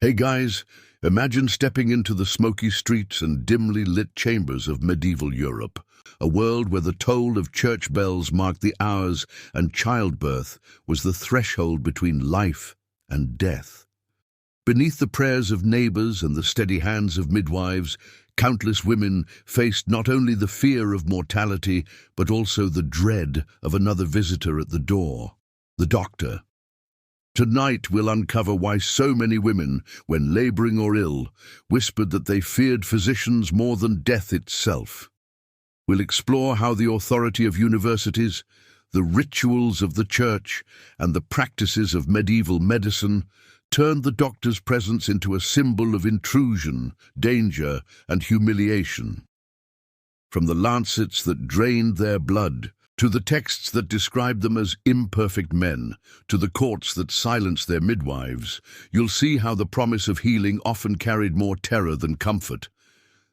Hey guys, imagine stepping into the smoky streets and dimly lit chambers of medieval Europe, a world where the toll of church bells marked the hours and childbirth was the threshold between life and death. Beneath the prayers of neighbors and the steady hands of midwives, countless women faced not only the fear of mortality, but also the dread of another visitor at the door, the doctor. Tonight we'll uncover why so many women, when laboring or ill, whispered that they feared physicians more than death itself. We'll explore how the authority of universities, the rituals of the church, and the practices of medieval medicine turned the doctor's presence into a symbol of intrusion, danger, and humiliation. From the lancets that drained their blood, to the texts that describe them as imperfect men, to the courts that silenced their midwives, you'll see how the promise of healing often carried more terror than comfort.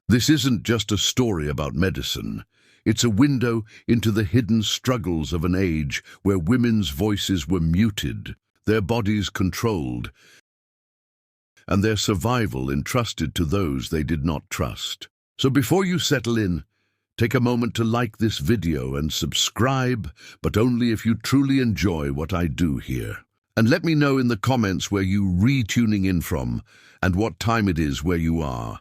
This isn't just a story about medicine. It's a window into the hidden struggles of an age where women's voices were muted, their bodies controlled, and their survival entrusted to those they did not trust. So before you settle in, take a moment to like this video and subscribe, but only if you truly enjoy what I do here. And let me know in the comments where you tuning in from and what time it is where you are.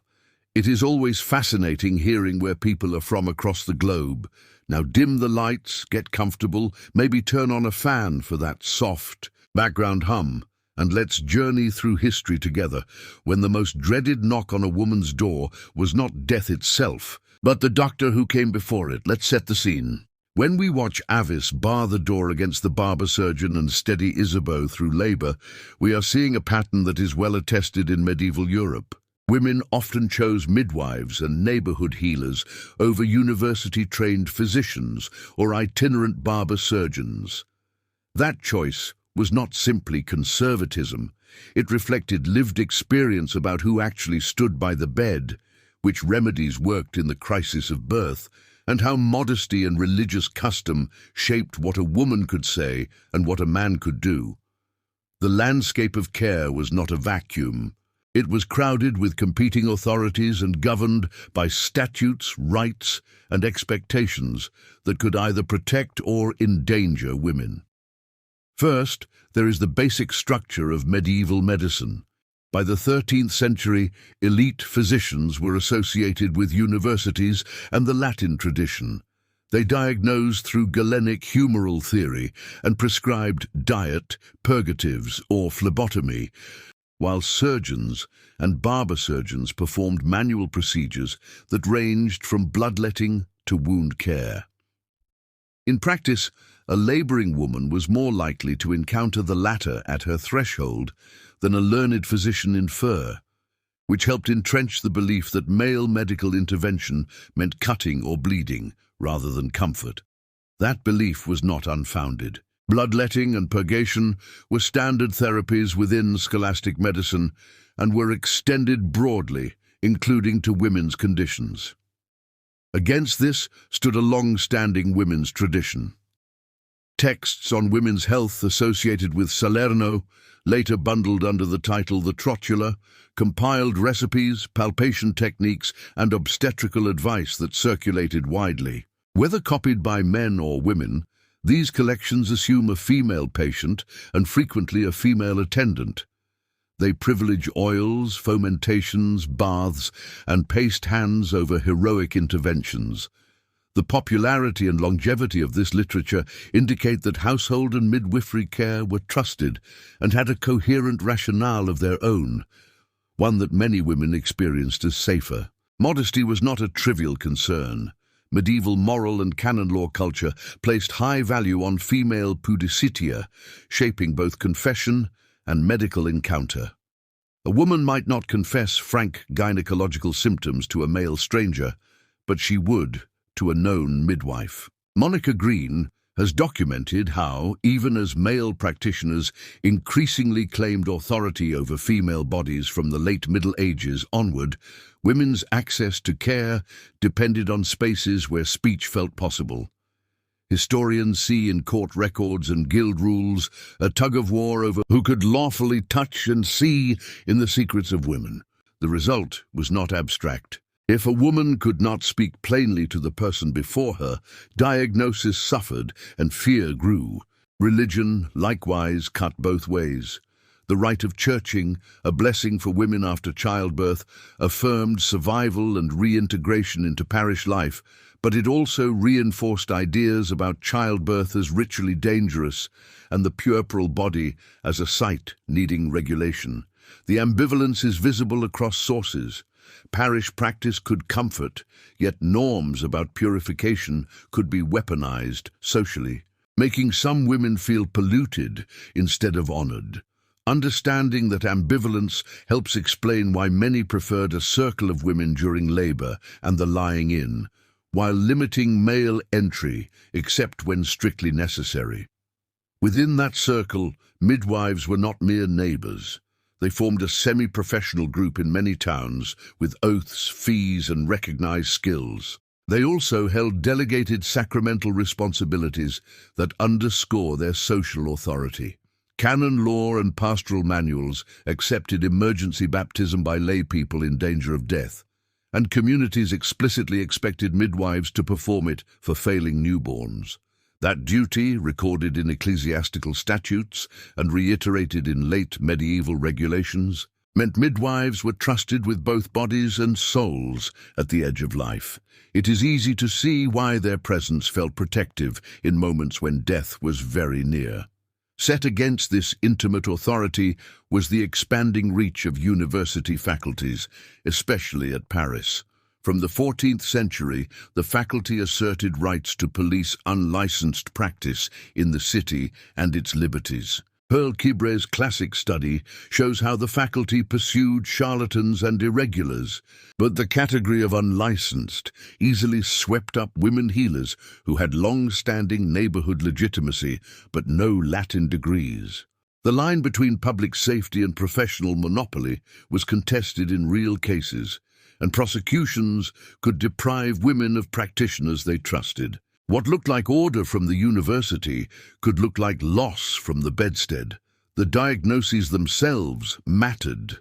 It is always fascinating hearing where people are from across the globe. Now dim the lights, get comfortable, maybe turn on a fan for that soft background hum, and let's journey through history together, when the most dreaded knock on a woman's door was not death itself, but the doctor who came before it. Let's set the scene. When we watch Avis bar the door against the barber surgeon and steady Isabeau through labor, we are seeing a pattern that is well attested in medieval Europe. Women often chose midwives and neighborhood healers over university-trained physicians or itinerant barber surgeons. That choice was not simply conservatism. It reflected lived experience about who actually stood by the bed, which remedies worked in the crisis of birth, and how modesty and religious custom shaped what a woman could say and what a man could do. The landscape of care was not a vacuum. It was crowded with competing authorities and governed by statutes, rights, and expectations that could either protect or endanger women. First, there is the basic structure of medieval medicine. By the 13th century, elite physicians were associated with universities and the Latin tradition. They diagnosed through Galenic humoral theory and prescribed diet, purgatives, or phlebotomy, while surgeons and barber surgeons performed manual procedures that ranged from bloodletting to wound care. In practice, a laboring woman was more likely to encounter the latter at her threshold than a learned physician in fur, which helped entrench the belief that male medical intervention meant cutting or bleeding rather than comfort. That belief was not unfounded. Bloodletting and purgation were standard therapies within scholastic medicine and were extended broadly, including to women's conditions. Against this stood a long-standing women's tradition. Texts on women's health associated with Salerno, later bundled under the title The Trotula, compiled recipes, palpation techniques, and obstetrical advice that circulated widely. Whether copied by men or women, these collections assume a female patient and frequently a female attendant. They privilege oils, fomentations, baths, and paste hands over heroic interventions. The popularity and longevity of this literature indicate that household and midwifery care were trusted and had a coherent rationale of their own, one that many women experienced as safer. Modesty was not a trivial concern. Medieval moral and canon law culture placed high value on female pudicitia, shaping both confession and medical encounter. A woman might not confess frank gynecological symptoms to a male stranger, but she would to a known midwife. Monica Green has documented how, even as male practitioners increasingly claimed authority over female bodies from the late Middle Ages onward, women's access to care depended on spaces where speech felt possible. Historians see in court records and guild rules a tug-of-war over who could lawfully touch and see in the secrets of women. The result was not abstract. If a woman could not speak plainly to the person before her, diagnosis suffered and fear grew. Religion, likewise, cut both ways. The rite of churching, a blessing for women after childbirth, affirmed survival and reintegration into parish life, but it also reinforced ideas about childbirth as ritually dangerous and the puerperal body as a site needing regulation. The ambivalence is visible across sources. Parish practice could comfort, yet norms about purification could be weaponized socially, making some women feel polluted instead of honored. Understanding that ambivalence helps explain why many preferred a circle of women during labor and the lying in, while limiting male entry except when strictly necessary. Within that circle, midwives were not mere neighbors. They formed a semi-professional group in many towns with oaths, fees, and recognized skills. They also held delegated sacramental responsibilities that underscore their social authority. Canon law and pastoral manuals accepted emergency baptism by lay people in danger of death, and communities explicitly expected midwives to perform it for failing newborns. That duty, recorded in ecclesiastical statutes and reiterated in late medieval regulations, meant midwives were trusted with both bodies and souls at the edge of life. It is easy to see why their presence felt protective in moments when death was very near. Set against this intimate authority was the expanding reach of university faculties, especially at Paris. From the 14th century, the faculty asserted rights to police unlicensed practice in the city and its liberties. Pearl Kibre's classic study shows how the faculty pursued charlatans and irregulars, but the category of unlicensed easily swept up women healers who had long-standing neighborhood legitimacy but no Latin degrees. The line between public safety and professional monopoly was contested in real cases, and prosecutions could deprive women of practitioners they trusted. What looked like order from the university could look like loss from the bedstead. The diagnoses themselves mattered.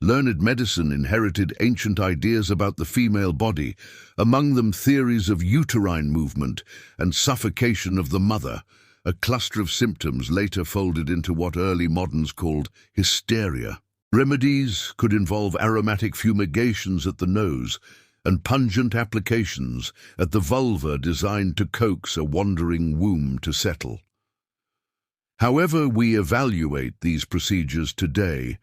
Learned medicine inherited ancient ideas about the female body, among them theories of uterine movement and suffocation of the mother, a cluster of symptoms later folded into what early moderns called hysteria. Remedies could involve aromatic fumigations at the nose and pungent applications at the vulva designed to coax a wandering womb to settle. However we evaluate these procedures today,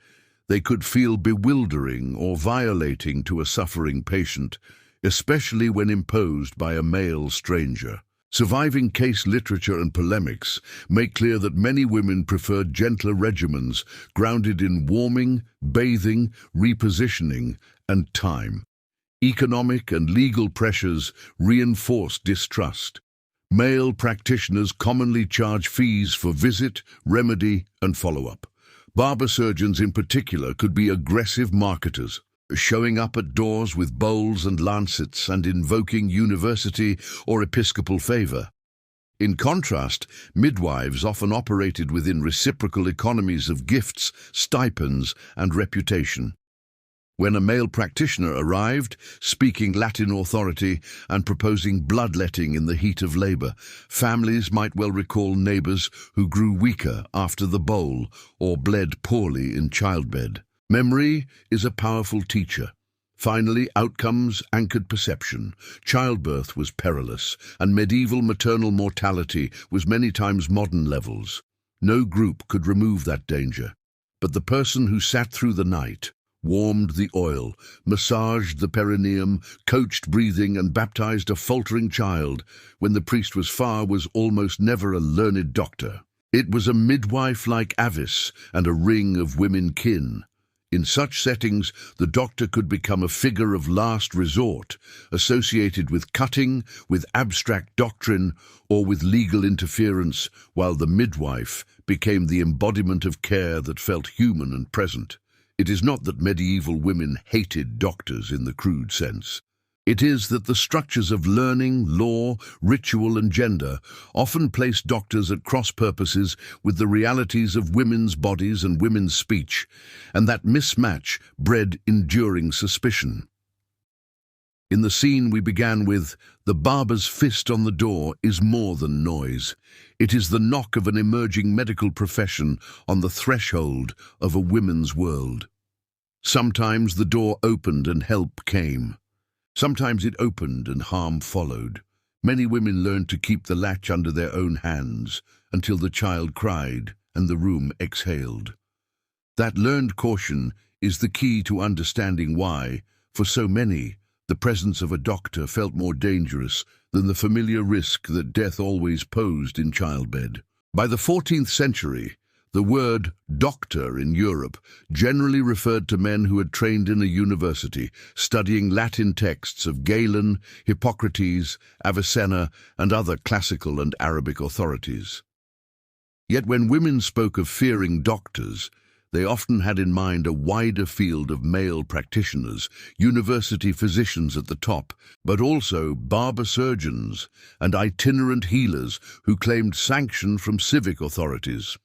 they could feel bewildering or violating to a suffering patient, especially when imposed by a male stranger. Surviving case literature and polemics make clear that many women preferred gentler regimens grounded in warming, bathing, repositioning, and time. Economic and legal pressures reinforced distrust. Male practitioners commonly charge fees for visit, remedy, and follow-up. Barber surgeons in particular could be aggressive marketers, showing up at doors with bowls and lancets and invoking university or episcopal favor. In contrast, midwives often operated within reciprocal economies of gifts, stipends, and reputation. When a male practitioner arrived, speaking Latin authority and proposing bloodletting in the heat of labor, families might well recall neighbors who grew weaker after the bowl or bled poorly in childbed. Memory is a powerful teacher. Finally, outcomes anchored perception. Childbirth was perilous, and medieval maternal mortality was many times modern levels. No group could remove that danger, but the person who sat through the night, warmed the oil, massaged the perineum, coached breathing, and baptized a faltering child when the priest was far was almost never a learned doctor. It was a midwife like Avis and a ring of women kin. In such settings, the doctor could become a figure of last resort, associated with cutting, with abstract doctrine, or with legal interference, while the midwife became the embodiment of care that felt human and present. It is not that medieval women hated doctors in the crude sense. It is that the structures of learning, law, ritual and gender often place doctors at cross purposes with the realities of women's bodies and women's speech, and that mismatch bred enduring suspicion. In the scene we began with, the barber's fist on the door is more than noise. It is the knock of an emerging medical profession on the threshold of a women's world. Sometimes the door opened and help came. Sometimes it opened and harm followed. Many women learned to keep the latch under their own hands until the child cried and the room exhaled. That learned caution is the key to understanding why, for so many, the presence of a doctor felt more dangerous than the familiar risk that death always posed in childbed. By the 14th century, the word doctor in Europe generally referred to men who had trained in a university, studying Latin texts of Galen, Hippocrates, Avicenna, and other classical and Arabic authorities. Yet when women spoke of fearing doctors, they often had in mind a wider field of male practitioners, university physicians at the top, but also barber surgeons and itinerant healers who claimed sanction from civic authorities.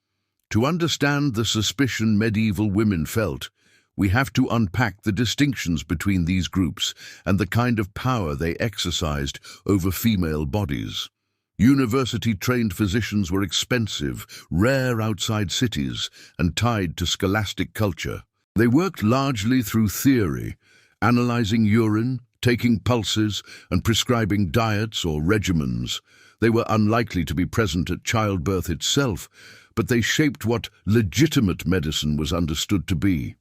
To understand the suspicion medieval women felt, we have to unpack the distinctions between these groups and the kind of power they exercised over female bodies. University-trained physicians were expensive, rare outside cities, and tied to scholastic culture. They worked largely through theory, analyzing urine, taking pulses, and prescribing diets or regimens. They were unlikely to be present at childbirth itself, but they shaped what legitimate medicine was understood to be.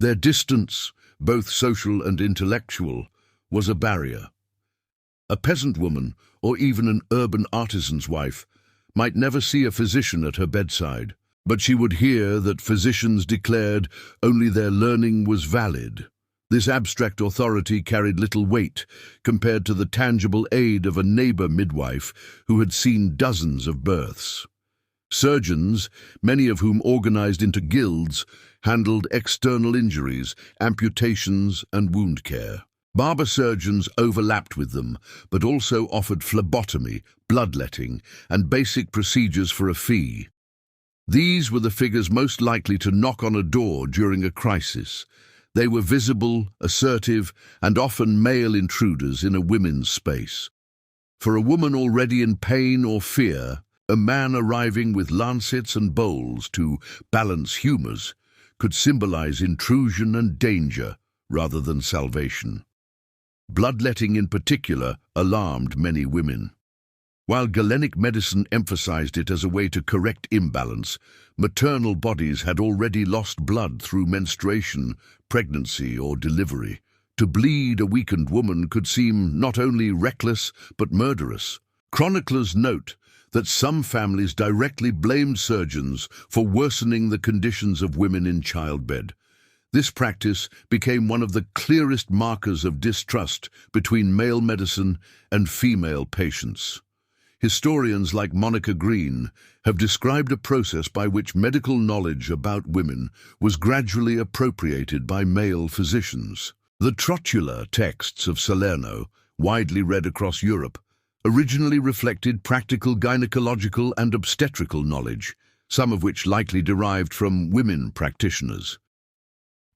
Their distance, both social and intellectual, was a barrier. A peasant woman, or even an urban artisan's wife, might never see a physician at her bedside, but she would hear that physicians declared only their learning was valid. This abstract authority carried little weight compared to the tangible aid of a neighbor midwife who had seen dozens of births. Surgeons, many of whom organized into guilds, handled external injuries, amputations, and wound care. Barber surgeons overlapped with them, but also offered phlebotomy, bloodletting, and basic procedures for a fee. These were the figures most likely to knock on a door during a crisis. They were visible, assertive, and often male intruders in a women's space. For a woman already in pain or fear, a man arriving with lancets and bowls to balance humors could symbolize intrusion and danger rather than salvation. Bloodletting in particular alarmed many women. While Galenic medicine emphasized it as a way to correct imbalance, maternal bodies had already lost blood through menstruation, pregnancy, or delivery. To bleed a weakened woman could seem not only reckless but murderous. Chroniclers note that some families directly blamed surgeons for worsening the conditions of women in childbed. This practice became one of the clearest markers of distrust between male medicine and female patients. Historians like Monica Green have described a process by which medical knowledge about women was gradually appropriated by male physicians. The Trotula texts of Salerno, widely read across Europe, originally reflected practical gynecological and obstetrical knowledge, some of which likely derived from women practitioners.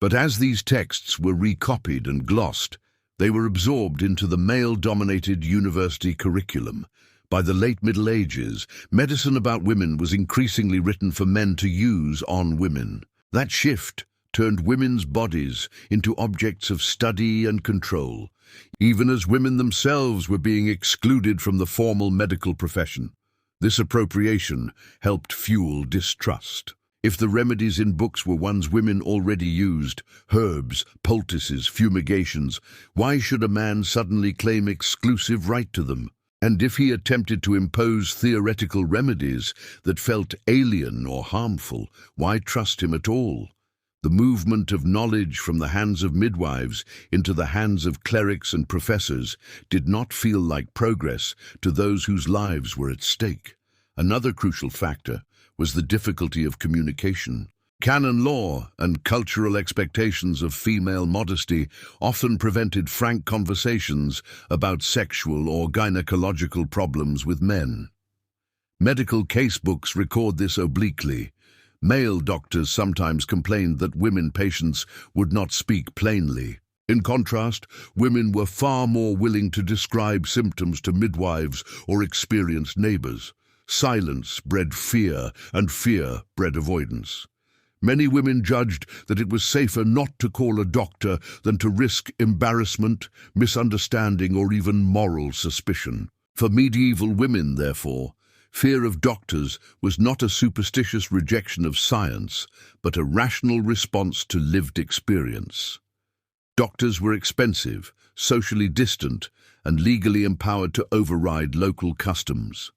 But as these texts were recopied and glossed, they were absorbed into the male-dominated university curriculum. By the late Middle Ages, medicine about women was increasingly written for men to use on women. That shift turned women's bodies into objects of study and control, even as women themselves were being excluded from the formal medical profession. This appropriation helped fuel distrust. If the remedies in books were ones women already used, herbs, poultices, fumigations, why should a man suddenly claim exclusive right to them? And if he attempted to impose theoretical remedies that felt alien or harmful, why trust him at all? The movement of knowledge from the hands of midwives into the hands of clerics and professors did not feel like progress to those whose lives were at stake. Another crucial factor was the difficulty of communication. Canon law and cultural expectations of female modesty often prevented frank conversations about sexual or gynecological problems with men. Medical casebooks record this obliquely. Male doctors sometimes complained that women patients would not speak plainly. In contrast, women were far more willing to describe symptoms to midwives or experienced neighbors. Silence bred fear, and fear bred avoidance. Many women judged that it was safer not to call a doctor than to risk embarrassment, misunderstanding, or even moral suspicion. For medieval women, therefore, fear of doctors was not a superstitious rejection of science, but a rational response to lived experience. Doctors were expensive, socially distant, and legally empowered to override local customs.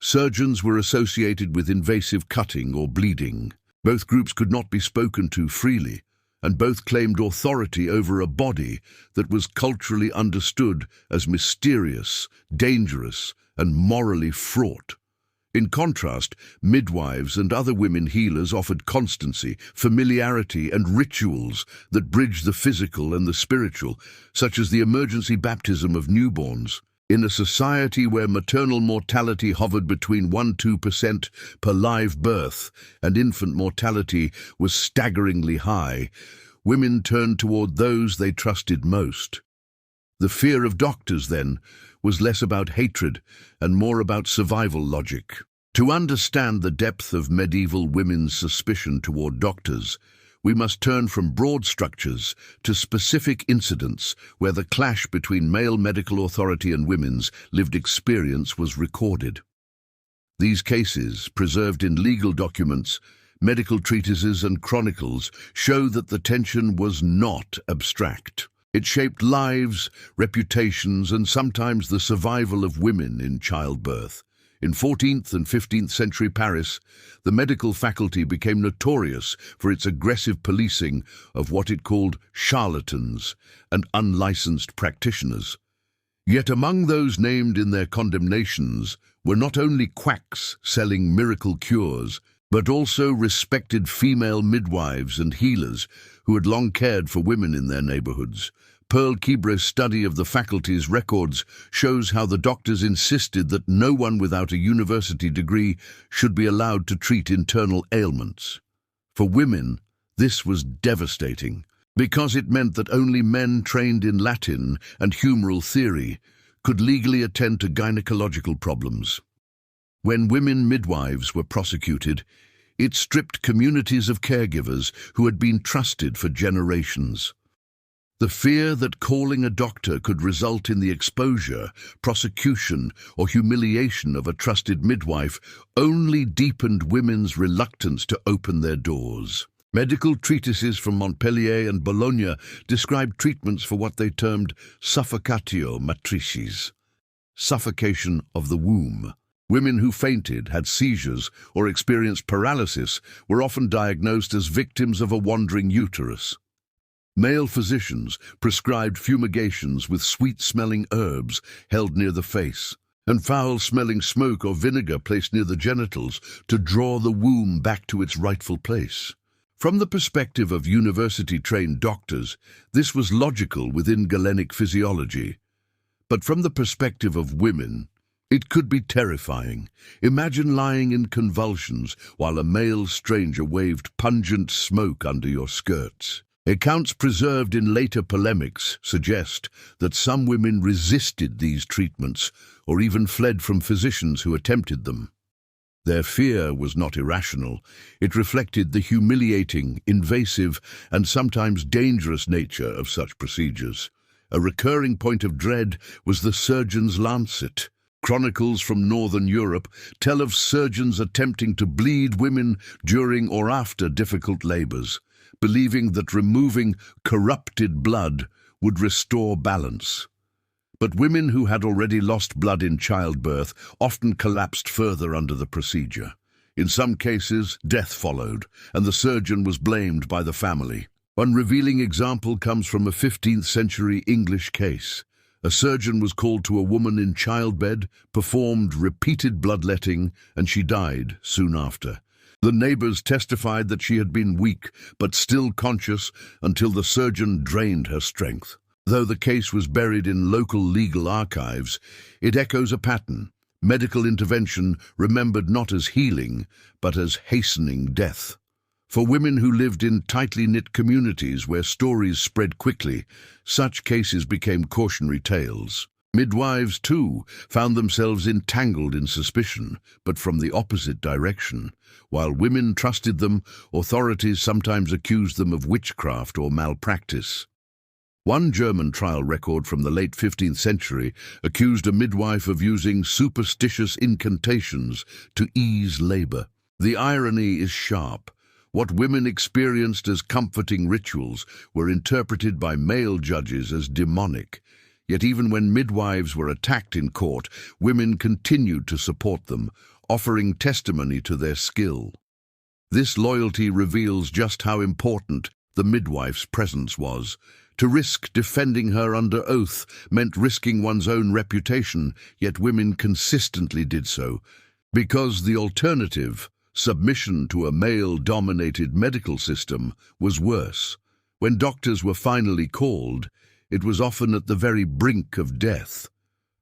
Surgeons were associated with invasive cutting or bleeding. Both groups could not be spoken to freely, and both claimed authority over a body that was culturally understood as mysterious, dangerous, and morally fraught. In contrast, midwives and other women healers offered constancy, familiarity, and rituals that bridged the physical and the spiritual, such as the emergency baptism of newborns. In a society where maternal mortality hovered between 1–2% per live birth and infant mortality was staggeringly high, women turned toward those they trusted most. The fear of doctors, then, was less about hatred and more about survival logic. To understand the depth of medieval women's suspicion toward doctors, we must turn from broad structures to specific incidents where the clash between male medical authority and women's lived experience was recorded. These cases, preserved in legal documents, medical treatises, and chronicles, show that the tension was not abstract. It shaped lives, reputations, and sometimes the survival of women in childbirth. In 14th and 15th century Paris, the medical faculty became notorious for its aggressive policing of what it called charlatans and unlicensed practitioners. Yet among those named in their condemnations were not only quacks selling miracle cures, but also respected female midwives and healers who had long cared for women in their neighborhoods. Pearl Kibre's study of the faculty's records shows how the doctors insisted that no one without a university degree should be allowed to treat internal ailments. For women, this was devastating, because it meant that only men trained in Latin and humoral theory could legally attend to gynecological problems. When women midwives were prosecuted, it stripped communities of caregivers who had been trusted for generations. The fear that calling a doctor could result in the exposure, prosecution, or humiliation of a trusted midwife only deepened women's reluctance to open their doors. Medical treatises from Montpellier and Bologna described treatments for what they termed suffocatio matricis, suffocation of the womb. Women who fainted, had seizures, or experienced paralysis were often diagnosed as victims of a wandering uterus. Male physicians prescribed fumigations with sweet-smelling herbs held near the face, and foul-smelling smoke or vinegar placed near the genitals to draw the womb back to its rightful place. From the perspective of university-trained doctors, this was logical within Galenic physiology. But from the perspective of women, it could be terrifying. Imagine lying in convulsions while a male stranger waved pungent smoke under your skirts. Accounts preserved in later polemics suggest that some women resisted these treatments or even fled from physicians who attempted them. Their fear was not irrational. It reflected the humiliating, invasive, and sometimes dangerous nature of such procedures. A recurring point of dread was the surgeon's lancet. Chronicles from Northern Europe tell of surgeons attempting to bleed women during or after difficult labors, believing that removing corrupted blood would restore balance. But women who had already lost blood in childbirth often collapsed further under the procedure. In some cases, death followed, and the surgeon was blamed by the family. One revealing example comes from a 15th century English case. A surgeon was called to a woman in childbed, performed repeated bloodletting, and she died soon after. The neighbors testified that she had been weak but still conscious until the surgeon drained her strength. Though the case was buried in local legal archives, it echoes a pattern: medical intervention remembered not as healing, but as hastening death. For women who lived in tightly knit communities where stories spread quickly, such cases became cautionary tales. Midwives, too, found themselves entangled in suspicion, but from the opposite direction. While women trusted them, authorities sometimes accused them of witchcraft or malpractice. One German trial record from the late 15th century accused a midwife of using superstitious incantations to ease labor. The irony is sharp. What women experienced as comforting rituals were interpreted by male judges as demonic. Yet even when midwives were attacked in court, women continued to support them, offering testimony to their skill. This loyalty reveals just how important the midwife's presence was. To risk defending her under oath meant risking one's own reputation, yet women consistently did so. Because the alternative, submission to a male-dominated medical system, was worse. When doctors were finally called, it was often at the very brink of death.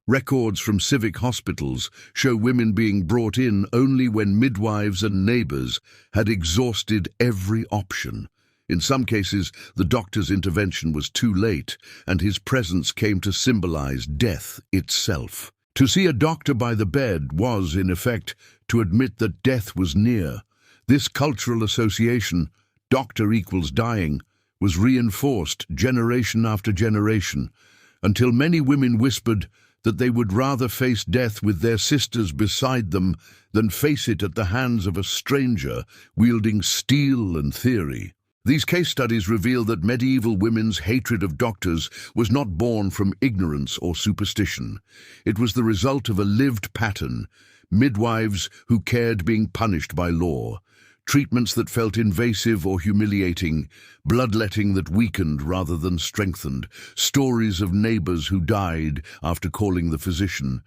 Records from civic hospitals show women being brought in only when midwives and neighbors had exhausted every option. In some cases, the doctor's intervention was too late, and his presence came to symbolize death itself. To see a doctor by the bed was, in effect, to admit that death was near. This cultural association, doctor equals dying, was reinforced generation after generation, until many women whispered that they would rather face death with their sisters beside them than face it at the hands of a stranger wielding steel and theory. These case studies reveal that medieval women's hatred of doctors was not born from ignorance or superstition. It was the result of a lived pattern: midwives who cared being punished by law, treatments that felt invasive or humiliating, bloodletting that weakened rather than strengthened, stories of neighbors who died after calling the physician.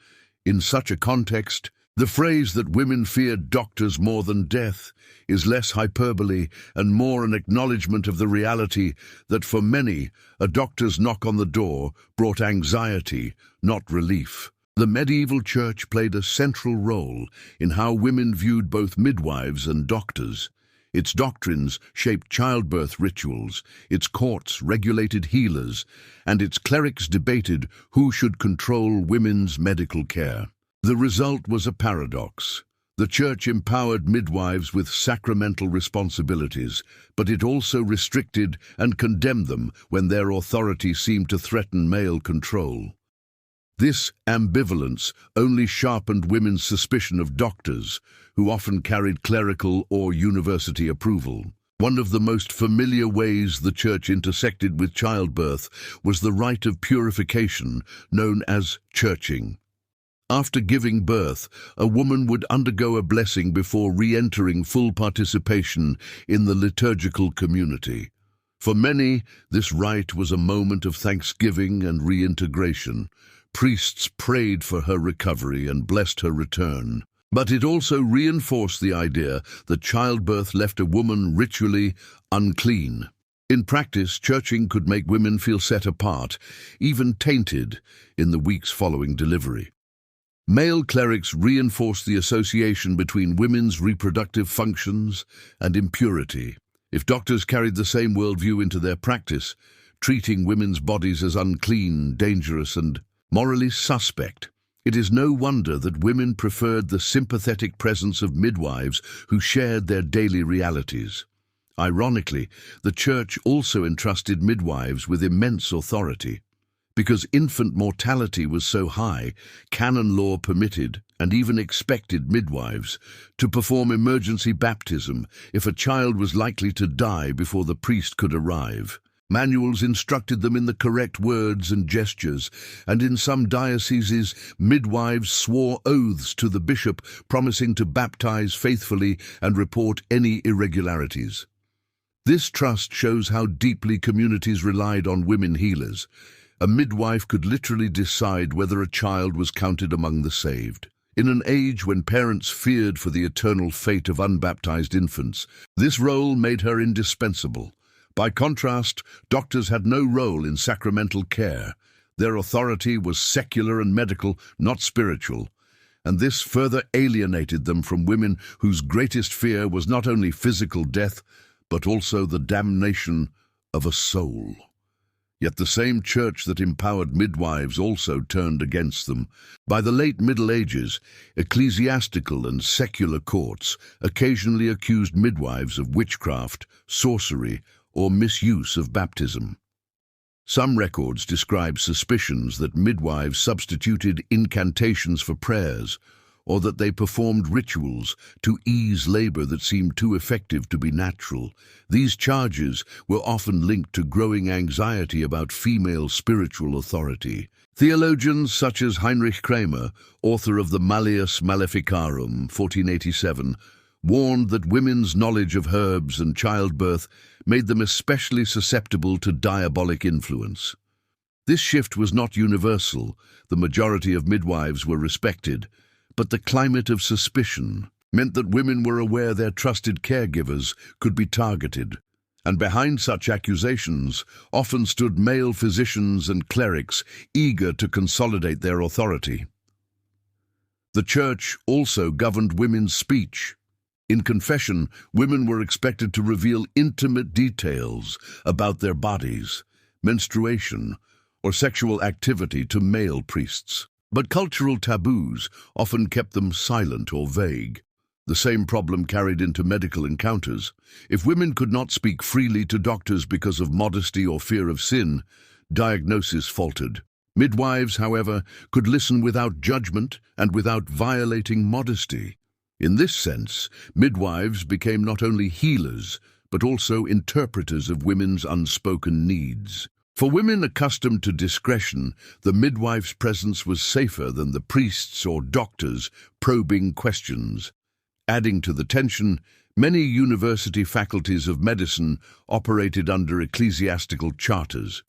In such a context, the phrase that women feared doctors more than death is less hyperbole and more an acknowledgement of the reality that for many, a doctor's knock on the door brought anxiety, not relief. The medieval church played a central role in how women viewed both midwives and doctors. Its doctrines shaped childbirth rituals, its courts regulated healers, and its clerics debated who should control women's medical care. The result was a paradox. The church empowered midwives with sacramental responsibilities, but it also restricted and condemned them when their authority seemed to threaten male control. This ambivalence only sharpened women's suspicion of doctors, who often carried clerical or university approval. One of the most familiar ways the church intersected with childbirth was the rite of purification, known as churching. After giving birth, a woman would undergo a blessing before re-entering full participation in the liturgical community. For many, this rite was a moment of thanksgiving and reintegration. Priests prayed for her recovery and blessed her return. But it also reinforced the idea that childbirth left a woman ritually unclean. In practice, churching could make women feel set apart, even tainted, in the weeks following delivery. Male clerics reinforced the association between women's reproductive functions and impurity. If doctors carried the same worldview into their practice, treating women's bodies as unclean, dangerous, and morally suspect, it is no wonder that women preferred the sympathetic presence of midwives who shared their daily realities. Ironically, the church also entrusted midwives with immense authority. Because infant mortality was so high, canon law permitted and even expected midwives to perform emergency baptism if a child was likely to die before the priest could arrive. Manuals instructed them in the correct words and gestures, and in some dioceses, midwives swore oaths to the bishop, promising to baptize faithfully and report any irregularities. This trust shows how deeply communities relied on women healers. A midwife could literally decide whether a child was counted among the saved. In an age when parents feared for the eternal fate of unbaptized infants, this role made her indispensable. By contrast, doctors had no role in sacramental care. Their authority was secular and medical, not spiritual, and this further alienated them from women whose greatest fear was not only physical death, but also the damnation of a soul. Yet the same church that empowered midwives also turned against them. By the late Middle Ages, ecclesiastical and secular courts occasionally accused midwives of witchcraft, sorcery, or misuse of baptism. Some records describe suspicions that midwives substituted incantations for prayers, or that they performed rituals to ease labor that seemed too effective to be natural. These charges were often linked to growing anxiety about female spiritual authority. Theologians such as Heinrich Kramer, author of the Malleus Maleficarum, 1487, warned that women's knowledge of herbs and childbirth made them especially susceptible to diabolic influence. This shift was not universal. The majority of midwives were respected, but the climate of suspicion meant that women were aware their trusted caregivers could be targeted, and behind such accusations often stood male physicians and clerics eager to consolidate their authority. The Church also governed women's speech. In confession, women were expected to reveal intimate details about their bodies, menstruation, or sexual activity to male priests. But cultural taboos often kept them silent or vague. The same problem carried into medical encounters. If women could not speak freely to doctors because of modesty or fear of sin, diagnosis faltered. Midwives, however, could listen without judgment and without violating modesty. In this sense, midwives became not only healers, but also interpreters of women's unspoken needs. For women accustomed to discretion, the midwife's presence was safer than the priests or doctors probing questions. Adding to the tension, many university faculties of medicine operated under ecclesiastical charters.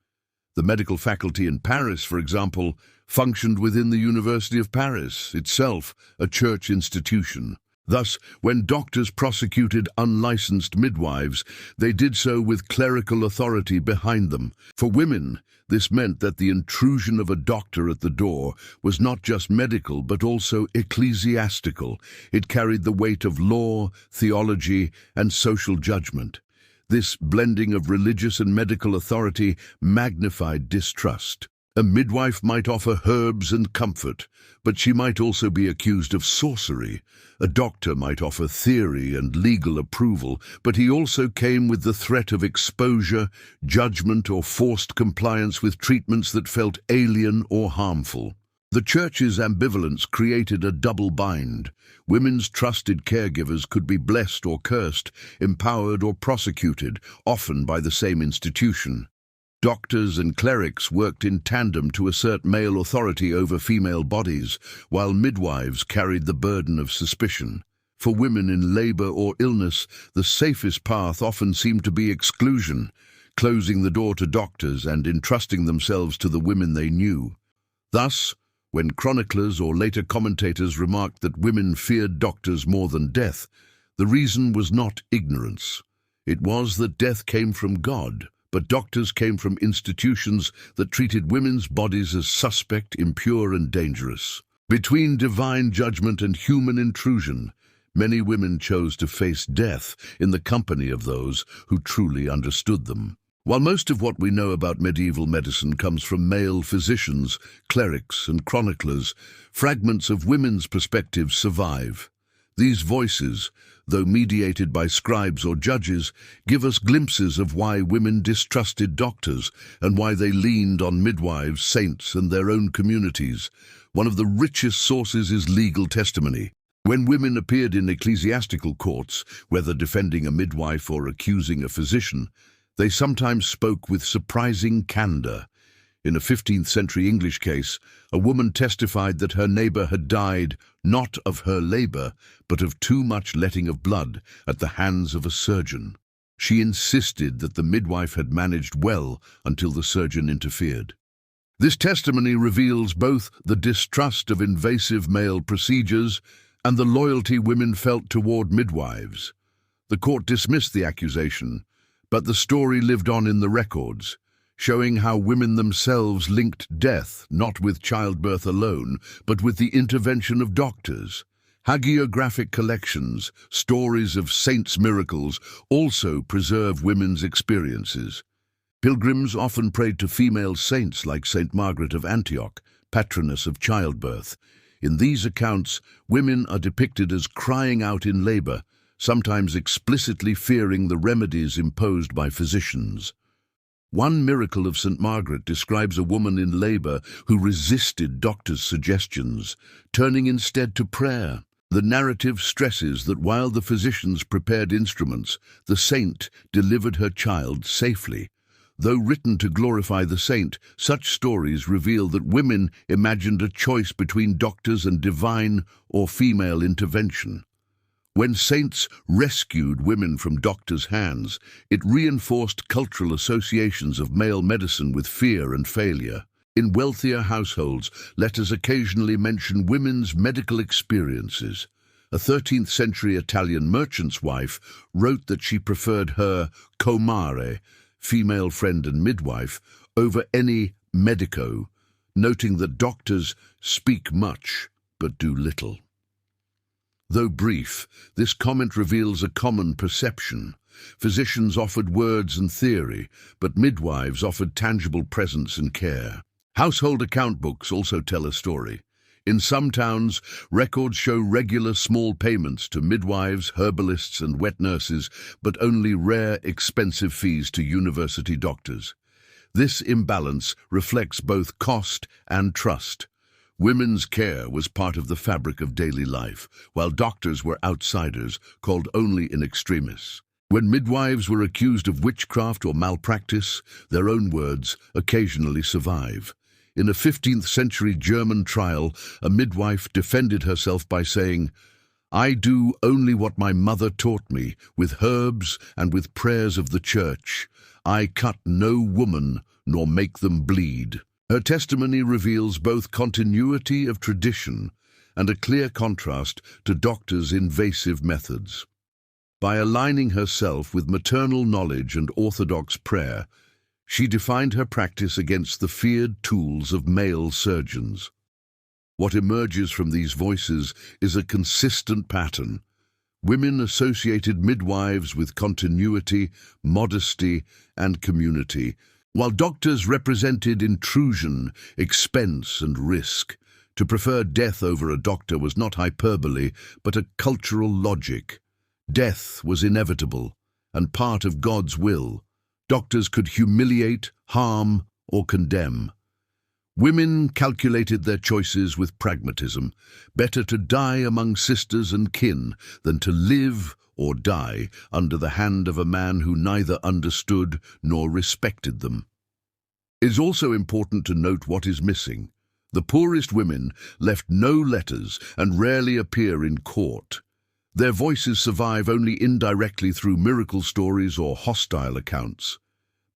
The medical faculty in Paris, for example, functioned within the University of Paris, itself a church institution. Thus, when doctors prosecuted unlicensed midwives, they did so with clerical authority behind them. For women, this meant that the intrusion of a doctor at the door was not just medical but also ecclesiastical. It carried the weight of law, theology, and social judgment. This blending of religious and medical authority magnified distrust. A midwife might offer herbs and comfort, but she might also be accused of sorcery. A doctor might offer theory and legal approval, but he also came with the threat of exposure, judgment, or forced compliance with treatments that felt alien or harmful. The Church's ambivalence created a double bind. Women's trusted caregivers could be blessed or cursed, empowered or prosecuted, often by the same institution. Doctors and clerics worked in tandem to assert male authority over female bodies, while midwives carried the burden of suspicion. For women in labor or illness, the safest path often seemed to be exclusion, closing the door to doctors and entrusting themselves to the women they knew. Thus, when chroniclers or later commentators remarked that women feared doctors more than death, the reason was not ignorance. It was that death came from God. But doctors came from institutions that treated women's bodies as suspect, impure, and dangerous. Between divine judgment and human intrusion, many women chose to face death in the company of those who truly understood them. While most of what we know about medieval medicine comes from male physicians, clerics, and chroniclers, fragments of women's perspectives survive. These voices, though mediated by scribes or judges, give us glimpses of why women distrusted doctors and why they leaned on midwives, saints, and their own communities. One of the richest sources is legal testimony. When women appeared in ecclesiastical courts, whether defending a midwife or accusing a physician, they sometimes spoke with surprising candor. In a 15th century English case, a woman testified that her neighbor had died not of her labor, but of too much letting of blood at the hands of a surgeon. She insisted that the midwife had managed well until the surgeon interfered. This testimony reveals both the distrust of invasive male procedures and the loyalty women felt toward midwives. The court dismissed the accusation, but the story lived on in the records, showing how women themselves linked death not with childbirth alone, but with the intervention of doctors. Hagiographic collections, stories of saints' miracles, also preserve women's experiences. Pilgrims often prayed to female saints like Saint Margaret of Antioch, patroness of childbirth. In these accounts, women are depicted as crying out in labor, sometimes explicitly fearing the remedies imposed by physicians. One miracle of St. Margaret describes a woman in labor who resisted doctors' suggestions, turning instead to prayer. The narrative stresses that while the physicians prepared instruments, the saint delivered her child safely. Though written to glorify the saint, such stories reveal that women imagined a choice between doctors and divine or female intervention. When saints rescued women from doctors' hands, it reinforced cultural associations of male medicine with fear and failure. In wealthier households, letters occasionally mention women's medical experiences. A 13th-century Italian merchant's wife wrote that she preferred her comare, female friend and midwife, over any medico, noting that doctors speak much but do little. Though brief, this comment reveals a common perception. Physicians offered words and theory, but midwives offered tangible presence and care. Household account books also tell a story. In some towns, records show regular small payments to midwives, herbalists, and wet nurses, but only rare, expensive fees to university doctors. This imbalance reflects both cost and trust. Women's care was part of the fabric of daily life, while doctors were outsiders, called only in extremis. When midwives were accused of witchcraft or malpractice, their own words occasionally survive. In a 15th-century German trial, a midwife defended herself by saying, "I do only what my mother taught me, with herbs and with prayers of the church. I cut no woman, nor make them bleed." Her testimony reveals both continuity of tradition and a clear contrast to doctors' invasive methods. By aligning herself with maternal knowledge and orthodox prayer, she defined her practice against the feared tools of male surgeons. What emerges from these voices is a consistent pattern. Women associated midwives with continuity, modesty, and community, while doctors represented intrusion, expense, and risk. To prefer death over a doctor was not hyperbole, but a cultural logic. Death was inevitable and part of God's will. Doctors could humiliate, harm, or condemn. Women calculated their choices with pragmatism. Better to die among sisters and kin than to live or die under the hand of a man who neither understood nor respected them. It is also important to note what is missing. The poorest women left no letters and rarely appear in court. Their voices survive only indirectly through miracle stories or hostile accounts.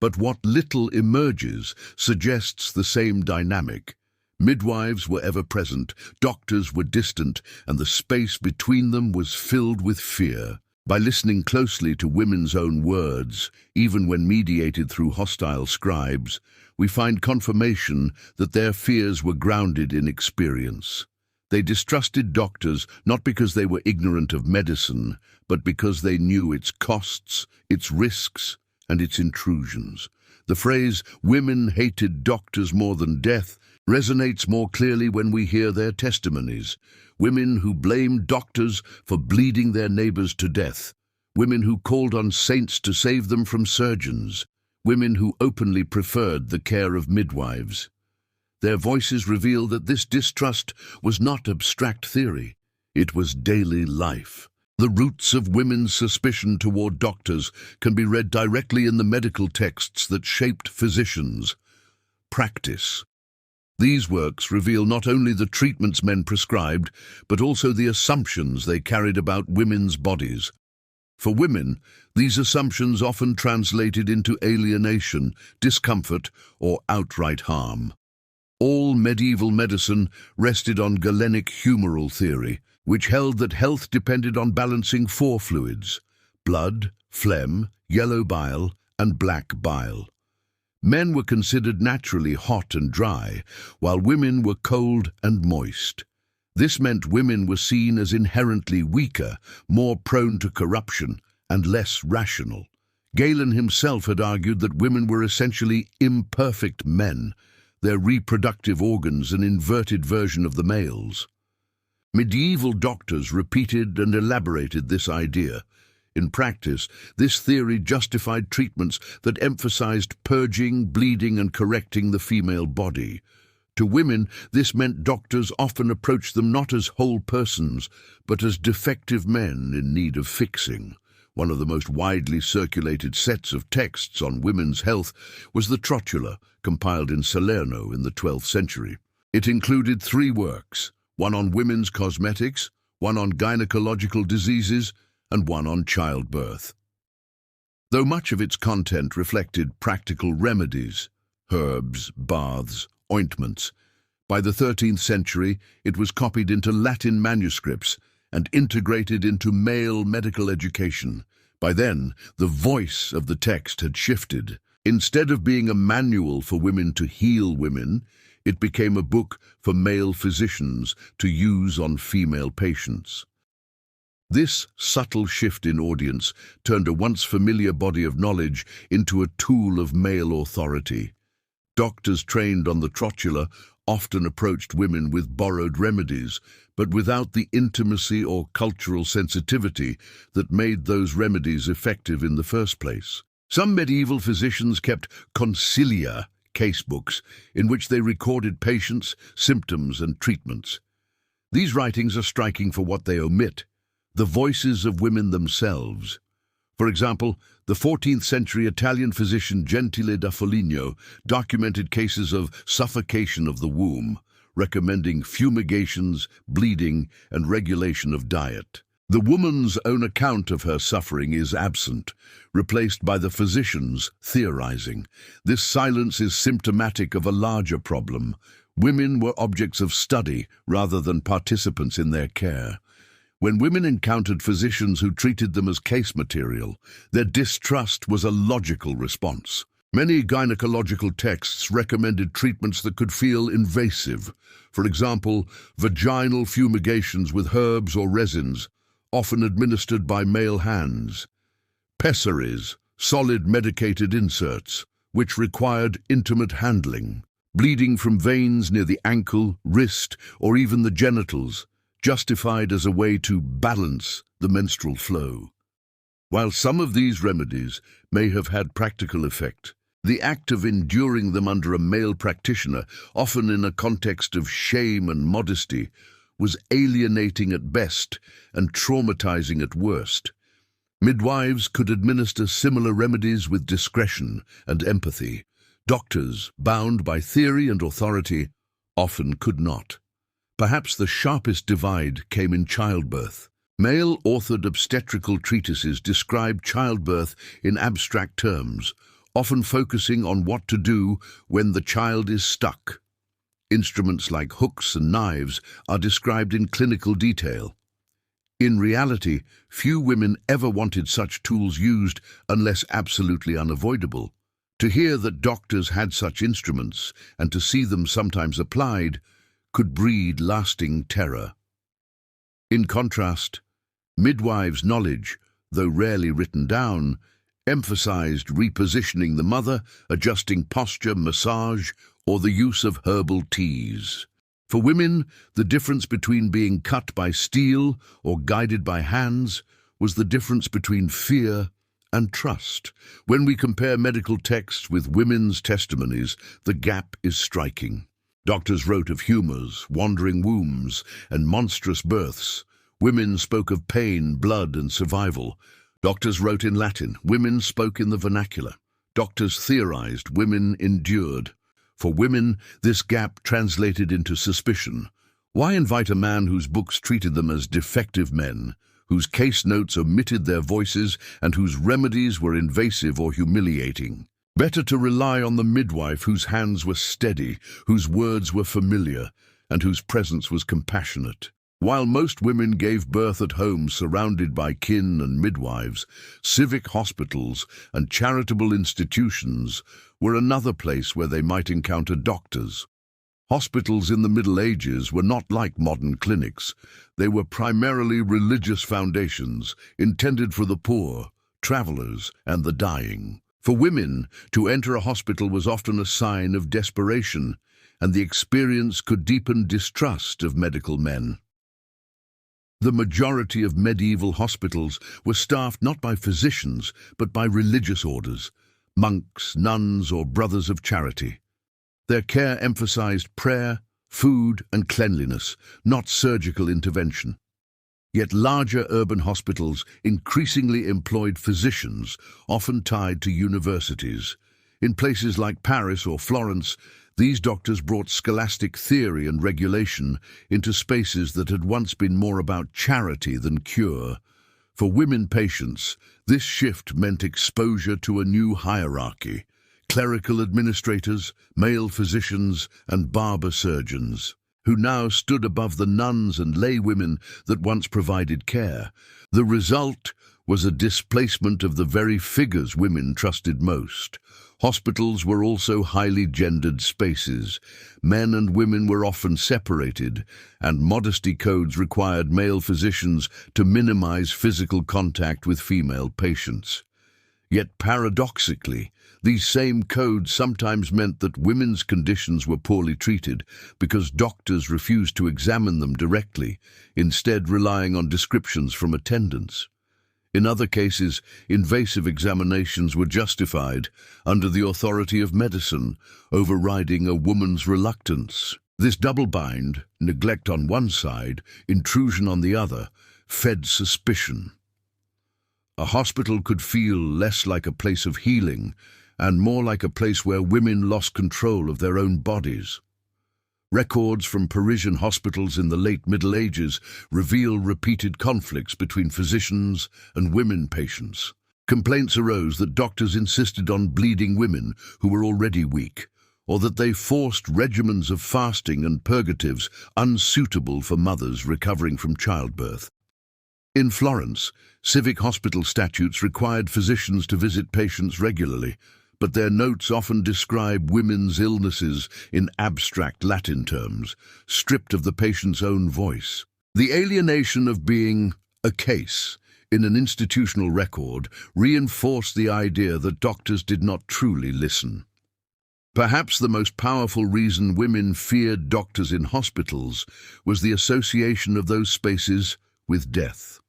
But what little emerges suggests the same dynamic. Midwives were ever present, doctors were distant, and the space between them was filled with fear. By listening closely to women's own words, even when mediated through hostile scribes, we find confirmation that their fears were grounded in experience. They distrusted doctors not because they were ignorant of medicine, but because they knew its costs, its risks, and its intrusions. The phrase, "women hated doctors more than death," resonates more clearly when we hear their testimonies. Women who blamed doctors for bleeding their neighbors to death. Women who called on saints to save them from surgeons. Women who openly preferred the care of midwives. Their voices reveal that this distrust was not abstract theory. It was daily life. The roots of women's suspicion toward doctors can be read directly in the medical texts that shaped physicians' practice. These works reveal not only the treatments men prescribed, but also the assumptions they carried about women's bodies. For women, these assumptions often translated into alienation, discomfort, or outright harm. All medieval medicine rested on Galenic humoral theory, which held that health depended on balancing four fluids: blood, phlegm, yellow bile, and black bile. Men were considered naturally hot and dry, while women were cold and moist. This meant women were seen as inherently weaker, more prone to corruption, and less rational. Galen himself had argued that women were essentially imperfect men, their reproductive organs an inverted version of the males. Medieval doctors repeated and elaborated this idea. In practice, this theory justified treatments that emphasized purging, bleeding, and correcting the female body. To women, this meant doctors often approached them not as whole persons, but as defective men in need of fixing. One of the most widely circulated sets of texts on women's health was the Trotula, compiled in Salerno in the 12th century. It included 3 works, one on women's cosmetics, one on gynecological diseases, and one on childbirth. Though much of its content reflected practical remedies, herbs, baths, ointments, by the 13th century it was copied into Latin manuscripts and integrated into male medical education. By then, the voice of the text had shifted. Instead of being a manual for women to heal women, it became a book for male physicians to use on female patients. This subtle shift in audience turned a once familiar body of knowledge into a tool of male authority. Doctors trained on the Trotula often approached women with borrowed remedies, but without the intimacy or cultural sensitivity that made those remedies effective in the first place. Some medieval physicians kept consilia, casebooks, in which they recorded patients, symptoms, and treatments. These writings are striking for what they omit: the voices of women themselves. For example, the 14th century Italian physician Gentile da Foligno documented cases of suffocation of the womb, recommending fumigations, bleeding, and regulation of diet. The woman's own account of her suffering is absent, replaced by the physician's theorizing. This silence is symptomatic of a larger problem. Women were objects of study rather than participants in their care. When women encountered physicians who treated them as case material, their distrust was a logical response. Many gynecological texts recommended treatments that could feel invasive. For example, vaginal fumigations with herbs or resins, often administered by male hands. Pessaries, solid medicated inserts, which required intimate handling. Bleeding from veins near the ankle, wrist, or even the genitals, justified as a way to balance the menstrual flow. While some of these remedies may have had practical effect, the act of enduring them under a male practitioner, often in a context of shame and modesty, was alienating at best and traumatizing at worst. Midwives could administer similar remedies with discretion and empathy. Doctors, bound by theory and authority, often could not. Perhaps the sharpest divide came in childbirth. Male-authored obstetrical treatises describe childbirth in abstract terms, often focusing on what to do when the child is stuck. Instruments like hooks and knives are described in clinical detail. In reality, few women ever wanted such tools used unless absolutely unavoidable. To hear that doctors had such instruments, and to see them sometimes applied, could breed lasting terror. In contrast, midwives' knowledge, though rarely written down, emphasized repositioning the mother, adjusting posture, massage, or the use of herbal teas. For women, the difference between being cut by steel or guided by hands was the difference between fear and trust. When we compare medical texts with women's testimonies, the gap is striking. Doctors wrote of humors, wandering wombs, and monstrous births. Women spoke of pain, blood, and survival. Doctors wrote in Latin. Women spoke in the vernacular. Doctors theorized. Women endured. For women, this gap translated into suspicion. Why invite a man whose books treated them as defective men, whose case notes omitted their voices, and whose remedies were invasive or humiliating? Better to rely on the midwife whose hands were steady, whose words were familiar, and whose presence was compassionate. While most women gave birth at home surrounded by kin and midwives, civic hospitals and charitable institutions were another place where they might encounter doctors. Hospitals in the Middle Ages were not like modern clinics. They were primarily religious foundations intended for the poor, travelers, and the dying. For women, to enter a hospital was often a sign of desperation, and the experience could deepen distrust of medical men. The majority of medieval hospitals were staffed not by physicians, but by religious orders, monks, nuns, or brothers of charity. Their care emphasized prayer, food, and cleanliness, not surgical intervention. Yet larger urban hospitals increasingly employed physicians, often tied to universities. In places like Paris or Florence, these doctors brought scholastic theory and regulation into spaces that had once been more about charity than cure. For women patients, this shift meant exposure to a new hierarchy: clerical administrators, male physicians, and barber surgeons, who now stood above the nuns and lay women that once provided care. The result was a displacement of the very figures women trusted most. Hospitals were also highly gendered spaces. Men and women were often separated, and modesty codes required male physicians to minimize physical contact with female patients. Yet paradoxically, these same codes sometimes meant that women's conditions were poorly treated because doctors refused to examine them directly, instead relying on descriptions from attendants. In other cases, invasive examinations were justified under the authority of medicine, overriding a woman's reluctance. This double bind, neglect on one side, intrusion on the other, fed suspicion. A hospital could feel less like a place of healing and more like a place where women lost control of their own bodies. Records from Parisian hospitals in the late Middle Ages reveal repeated conflicts between physicians and women patients. Complaints arose that doctors insisted on bleeding women who were already weak, or that they forced regimens of fasting and purgatives unsuitable for mothers recovering from childbirth. In Florence, civic hospital statutes required physicians to visit patients regularly, but their notes often describe women's illnesses in abstract Latin terms, stripped of the patient's own voice. The alienation of being a case in an institutional record reinforced the idea that doctors did not truly listen. Perhaps the most powerful reason women feared doctors in hospitals was the association of those spaces with death.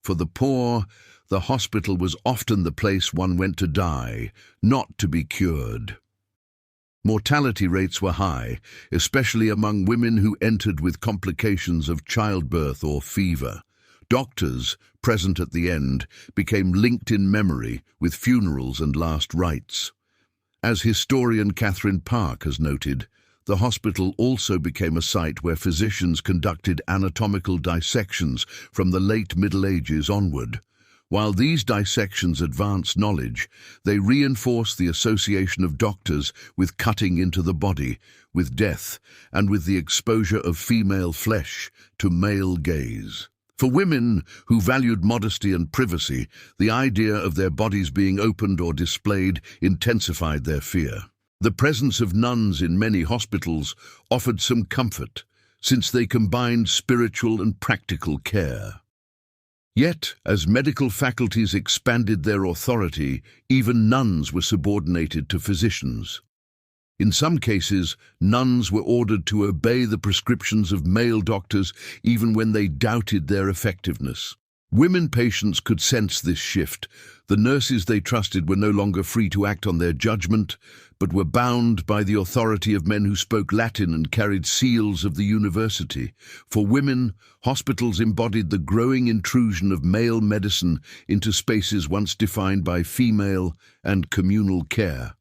For the poor, the hospital was often the place one went to die, not to be cured. Mortality rates were high, especially among women who entered with complications of childbirth or fever. Doctors, present at the end, became linked in memory with funerals and last rites. As historian Catherine Park has noted, the hospital also became a site where physicians conducted anatomical dissections from the late Middle Ages onward. While these dissections advanced knowledge, they reinforced the association of doctors with cutting into the body, with death, and with the exposure of female flesh to male gaze. For women who valued modesty and privacy, the idea of their bodies being opened or displayed intensified their fear. The presence of nuns in many hospitals offered some comfort, since they combined spiritual and practical care. Yet, as medical faculties expanded their authority, even nuns were subordinated to physicians. In some cases, nuns were ordered to obey the prescriptions of male doctors even when they doubted their effectiveness. Women patients could sense this shift. The nurses they trusted were no longer free to act on their judgment, but were bound by the authority of men who spoke Latin and carried seals of the university. For women, hospitals embodied the growing intrusion of male medicine into spaces once defined by female and communal care.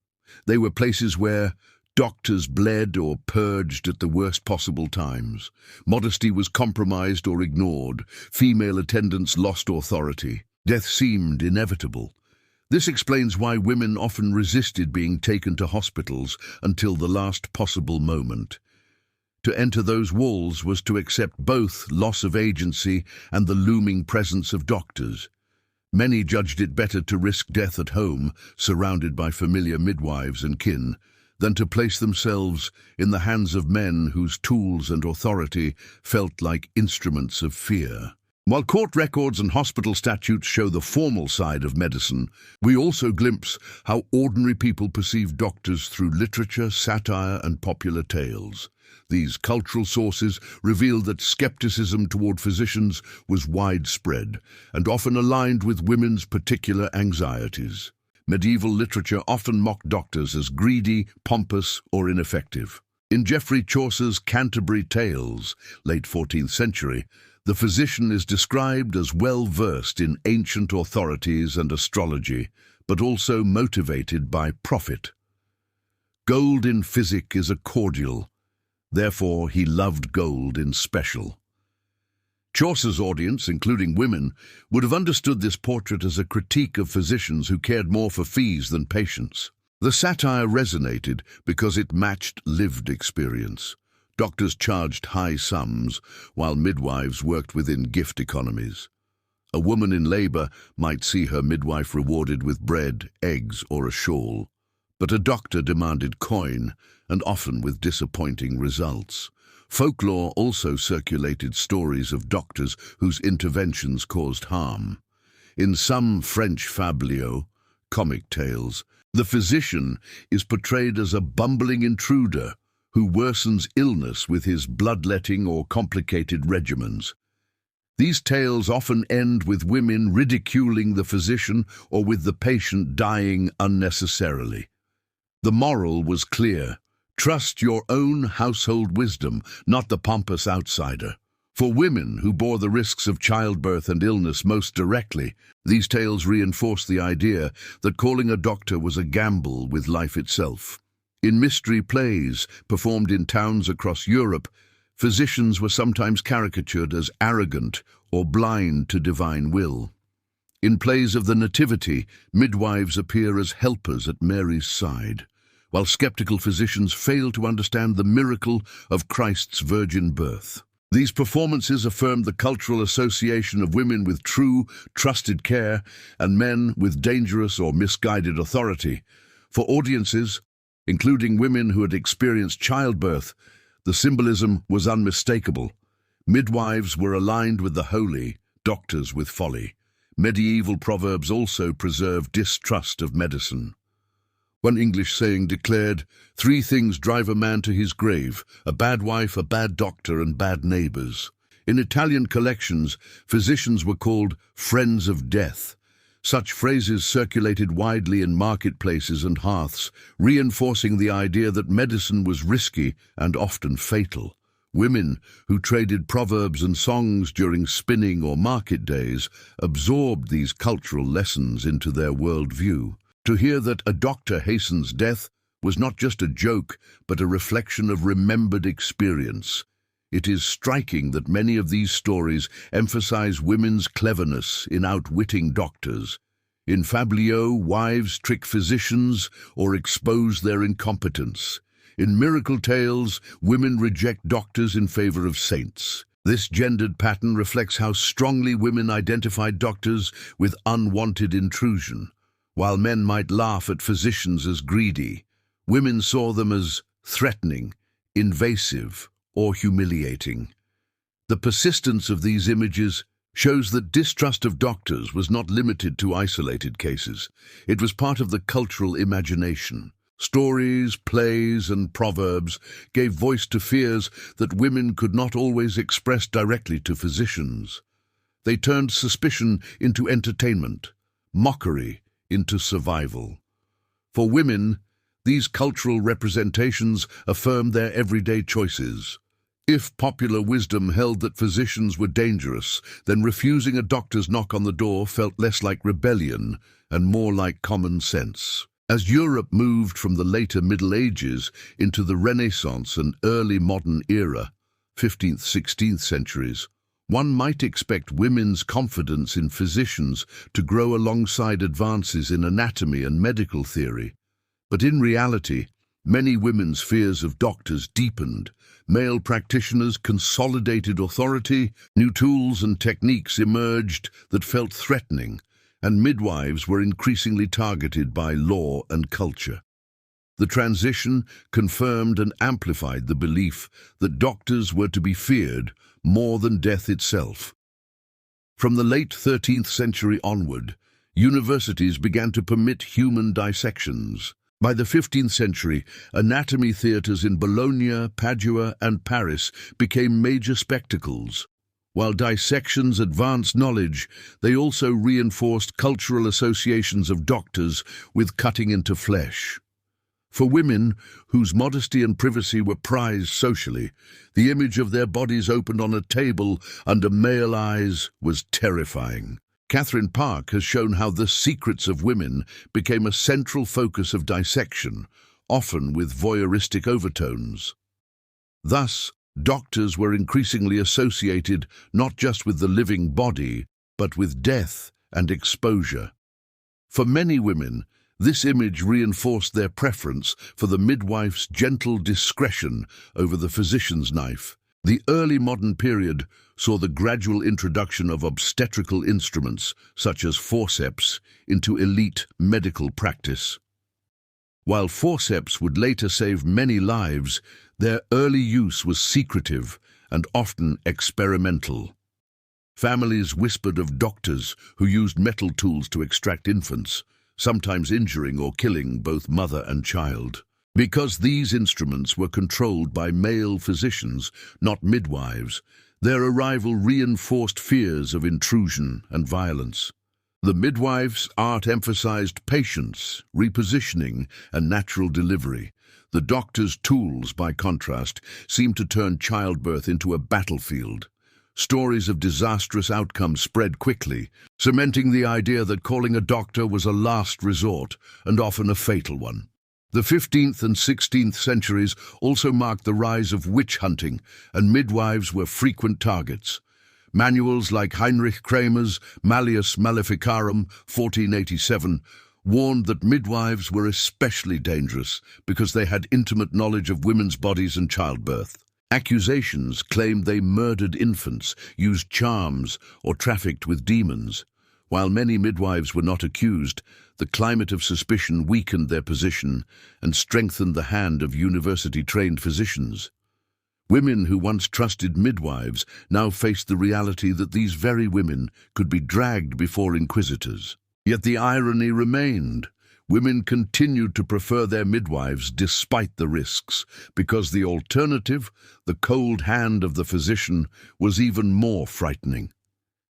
They were places where doctors bled or purged at the worst possible times. Modesty was compromised or ignored. Female attendants lost authority. Death seemed inevitable. This explains why women often resisted being taken to hospitals until the last possible moment. To enter those walls was to accept both loss of agency and the looming presence of doctors. Many judged it better to risk death at home, surrounded by familiar midwives and kin, than to place themselves in the hands of men whose tools and authority felt like instruments of fear. While court records and hospital statutes show the formal side of medicine, we also glimpse how ordinary people perceive doctors through literature, satire, and popular tales. These cultural sources reveal that skepticism toward physicians was widespread and often aligned with women's particular anxieties. Medieval literature often mocked doctors as greedy, pompous, or ineffective. In Geoffrey Chaucer's Canterbury Tales, late 14th century, the physician is described as well-versed in ancient authorities and astrology, but also motivated by profit. Gold in physic is a cordial, therefore he loved gold in special. Chaucer's audience, including women, would have understood this portrait as a critique of physicians who cared more for fees than patients. The satire resonated because it matched lived experience. Doctors charged high sums, while midwives worked within gift economies. A woman in labor might see her midwife rewarded with bread, eggs, or a shawl, but a doctor demanded coin, and often with disappointing results. Folklore also circulated stories of doctors whose interventions caused harm. In some French fabliaux, comic tales, the physician is portrayed as a bumbling intruder who worsens illness with his bloodletting or complicated regimens. These tales often end with women ridiculing the physician or with the patient dying unnecessarily. The moral was clear: trust your own household wisdom, not the pompous outsider. For women who bore the risks of childbirth and illness most directly, these tales reinforced the idea that calling a doctor was a gamble with life itself. In mystery plays performed in towns across Europe, physicians were sometimes caricatured as arrogant or blind to divine will. In plays of the Nativity, midwives appear as helpers at Mary's side, while skeptical physicians fail to understand the miracle of Christ's virgin birth. These performances affirmed the cultural association of women with true, trusted care and men with dangerous or misguided authority. For audiences, including women who had experienced childbirth, the symbolism was unmistakable. Midwives were aligned with the holy, doctors with folly. Medieval proverbs also preserved distrust of medicine. One English saying declared, "3 things drive a man to his grave: a bad wife, a bad doctor, and bad neighbors." In Italian collections, physicians were called friends of death. Such phrases circulated widely in marketplaces and hearths, reinforcing the idea that medicine was risky and often fatal. Women, who traded proverbs and songs during spinning or market days, absorbed these cultural lessons into their worldview. To hear that a doctor hastens death was not just a joke, but a reflection of remembered experience. It is striking that many of these stories emphasize women's cleverness in outwitting doctors. In fabliaux, wives trick physicians or expose their incompetence. In miracle tales, women reject doctors in favor of saints. This gendered pattern reflects how strongly women identified doctors with unwanted intrusion. While men might laugh at physicians as greedy, women saw them as threatening, invasive, or humiliating. The persistence of these images shows that distrust of doctors was not limited to isolated cases. It was part of the cultural imagination. Stories, plays, and proverbs gave voice to fears that women could not always express directly to physicians. They turned suspicion into entertainment, mockery into survival. For women, these cultural representations affirmed their everyday choices. If popular wisdom held that physicians were dangerous, then refusing a doctor's knock on the door felt less like rebellion and more like common sense. As Europe moved from the later Middle Ages into the Renaissance and early modern era, 15th, 16th centuries, One might expect women's confidence in physicians to grow alongside advances in anatomy and medical theory. But in reality, many women's fears of doctors deepened. Male practitioners consolidated authority, new tools and techniques emerged that felt threatening, and midwives were increasingly targeted by law and culture. The transition confirmed and amplified the belief that doctors were to be feared more than death itself. From the late 13th century onward, universities began to permit human dissections. By the 15th century, anatomy theatres in Bologna, Padua, and Paris became major spectacles. While dissections advanced knowledge, they also reinforced cultural associations of doctors with cutting into flesh. For women, whose modesty and privacy were prized socially, the image of their bodies opened on a table under male eyes was terrifying. Catherine Park has shown how the secrets of women became a central focus of dissection, often with voyeuristic overtones. Thus, doctors were increasingly associated not just with the living body, but with death and exposure. For many women, this image reinforced their preference for the midwife's gentle discretion over the physician's knife. The early modern period saw the gradual introduction of obstetrical instruments, such as forceps, into elite medical practice. While forceps would later save many lives, their early use was secretive and often experimental. Families whispered of doctors who used metal tools to extract infants, sometimes injuring or killing both mother and child. Because these instruments were controlled by male physicians, not midwives, their arrival reinforced fears of intrusion and violence. The midwife's art emphasized patience, repositioning, and natural delivery. The doctor's tools, by contrast, seemed to turn childbirth into a battlefield. Stories of disastrous outcomes spread quickly, cementing the idea that calling a doctor was a last resort, and often a fatal one. The 15th and 16th centuries also marked the rise of witch hunting, and midwives were frequent targets. Manuals like Heinrich Kramer's Malleus Maleficarum, 1487, warned that midwives were especially dangerous because they had intimate knowledge of women's bodies and childbirth. Accusations claimed they murdered infants, used charms, or trafficked with demons. While many midwives were not accused, the climate of suspicion weakened their position and strengthened the hand of university-trained physicians. Women who once trusted midwives now faced the reality that these very women could be dragged before inquisitors. Yet the irony remained. Women continued to prefer their midwives despite the risks, because the alternative, the cold hand of the physician, was even more frightening.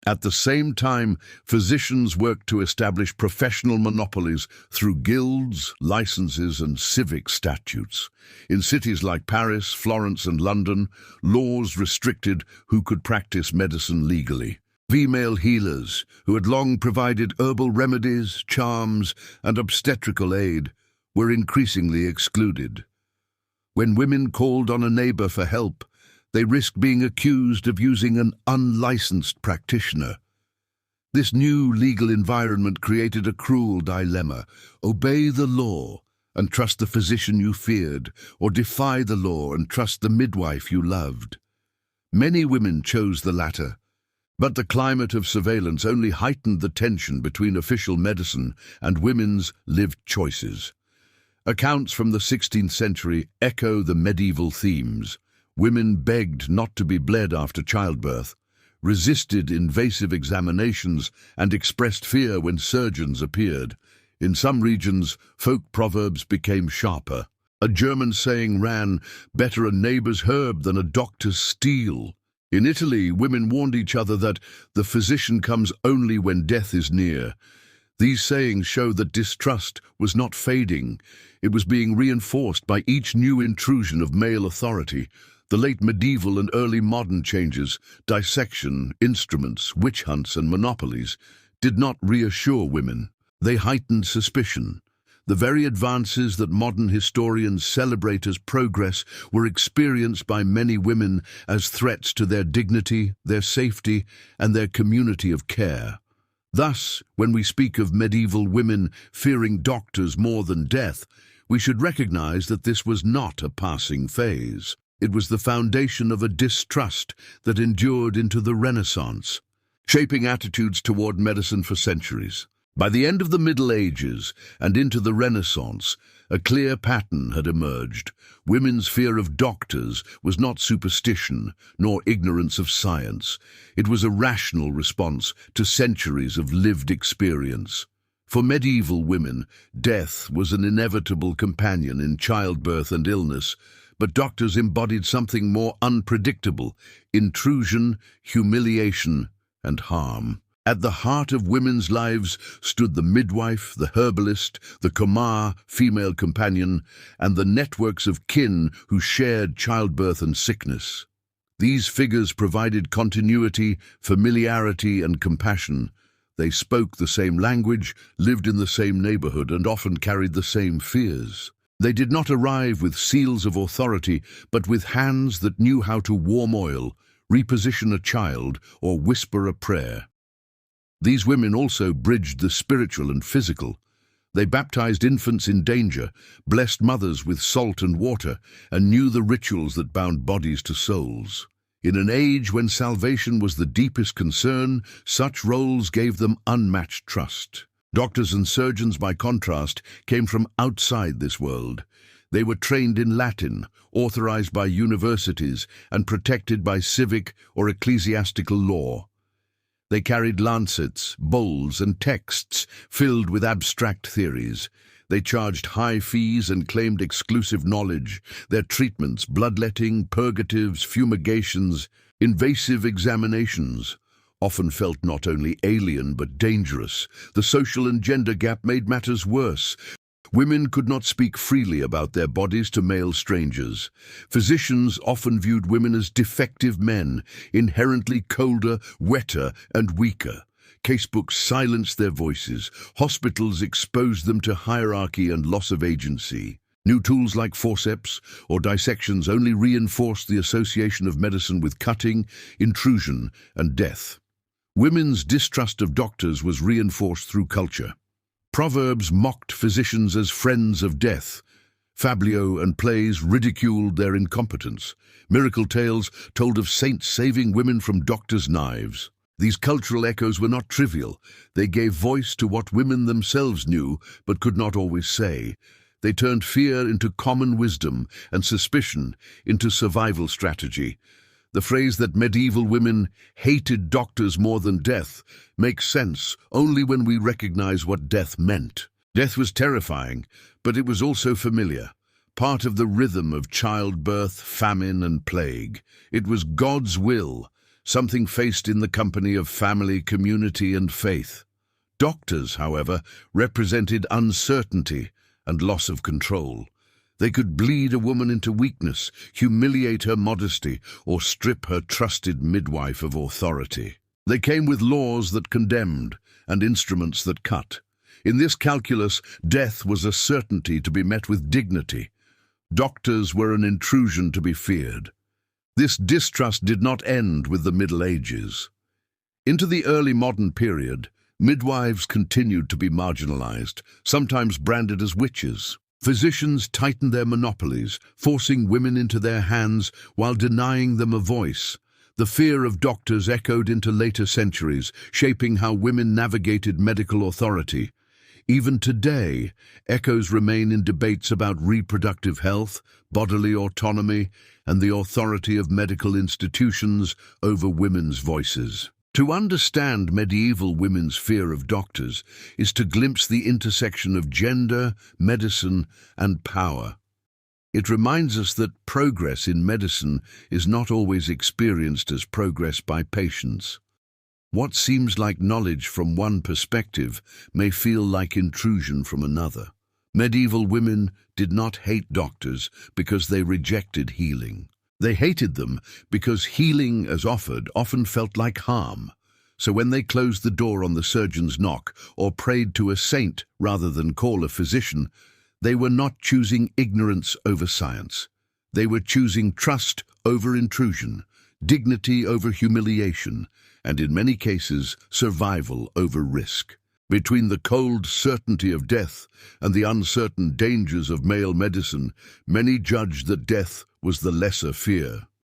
At the same time, physicians worked to establish professional monopolies through guilds, licenses, and civic statutes. In cities like Paris, Florence, and London, laws restricted who could practice medicine legally. Female healers, who had long provided herbal remedies, charms, and obstetrical aid, were increasingly excluded. When women called on a neighbor for help, they risked being accused of using an unlicensed practitioner. This new legal environment created a cruel dilemma: obey the law and trust the physician you feared, or defy the law and trust the midwife you loved. Many women chose the latter, but the climate of surveillance only heightened the tension between official medicine and women's lived choices. Accounts from the 16th century echo the medieval themes. Women begged not to be bled after childbirth, resisted invasive examinations, and expressed fear when surgeons appeared. In some regions, folk proverbs became sharper. A German saying ran, "Better a neighbor's herb than a doctor's steel." In Italy, women warned each other that the physician comes only when death is near. These sayings show that distrust was not fading. It was being reinforced by each new intrusion of male authority. The late medieval and early modern changes, dissection, instruments, witch hunts, and monopolies, did not reassure women. They heightened suspicion. The very advances that modern historians celebrate as progress were experienced by many women as threats to their dignity, their safety, and their community of care. Thus, when we speak of medieval women fearing doctors more than death, we should recognize that this was not a passing phase. It was the foundation of a distrust that endured into the Renaissance, shaping attitudes toward medicine for centuries. By the end of the Middle Ages and into the Renaissance, a clear pattern had emerged. Women's fear of doctors was not superstition nor ignorance of science. It was a rational response to centuries of lived experience. For medieval women, death was an inevitable companion in childbirth and illness, but doctors embodied something more unpredictable: intrusion, humiliation, and harm. At the heart of women's lives stood the midwife, the herbalist, the Kumar, female companion, and the networks of kin who shared childbirth and sickness. These figures provided continuity, familiarity, and compassion. They spoke the same language, lived in the same neighborhood, and often carried the same fears. They did not arrive with seals of authority, but with hands that knew how to warm oil, reposition a child, or whisper a prayer. These women also bridged the spiritual and physical. They baptized infants in danger, blessed mothers with salt and water, and knew the rituals that bound bodies to souls. In an age when salvation was the deepest concern, such roles gave them unmatched trust. Doctors and surgeons, by contrast, came from outside this world. They were trained in Latin, authorized by universities, and protected by civic or ecclesiastical law. They carried lancets, bowls, and texts filled with abstract theories. They charged high fees and claimed exclusive knowledge. Their treatments, bloodletting, purgatives, fumigations, invasive examinations, often felt not only alien but dangerous. The social and gender gap made matters worse. Women could not speak freely about their bodies to male strangers. Physicians often viewed women as defective men, inherently colder, wetter, and weaker. Casebooks silenced their voices. Hospitals exposed them to hierarchy and loss of agency. New tools like forceps or dissections only reinforced the association of medicine with cutting, intrusion, and death. Women's distrust of doctors was reinforced through culture. Proverbs mocked physicians as friends of death. Fabliaux and plays ridiculed their incompetence. Miracle tales told of saints saving women from doctors' knives. These cultural echoes were not trivial. They gave voice to what women themselves knew but could not always say. They turned fear into common wisdom and suspicion into survival strategy. The phrase that medieval women hated doctors more than death makes sense only when we recognize what death meant. Death was terrifying, but it was also familiar, part of the rhythm of childbirth, famine, and plague. It was God's will, something faced in the company of family, community, and faith. Doctors, however, represented uncertainty and loss of control. They could bleed a woman into weakness, humiliate her modesty, or strip her trusted midwife of authority. They came with laws that condemned and instruments that cut. In this calculus, death was a certainty to be met with dignity. Doctors were an intrusion to be feared. This distrust did not end with the Middle Ages. Into the early modern period, midwives continued to be marginalized, sometimes branded as witches. Physicians tightened their monopolies, forcing women into their hands while denying them a voice. The fear of doctors echoed into later centuries, shaping how women navigated medical authority. Even today, echoes remain in debates about reproductive health, bodily autonomy, and the authority of medical institutions over women's voices. To understand medieval women's fear of doctors is to glimpse the intersection of gender, medicine, and power. It reminds us that progress in medicine is not always experienced as progress by patients. What seems like knowledge from one perspective may feel like intrusion from another. Medieval women did not hate doctors because they rejected healing. They hated them because healing as offered often felt like harm. So when they closed the door on the surgeon's knock or prayed to a saint rather than call a physician, they were not choosing ignorance over science. They were choosing trust over intrusion, dignity over humiliation, and in many cases, survival over risk. Between the cold certainty of death and the uncertain dangers of male medicine, many judged that death was the lesser fear.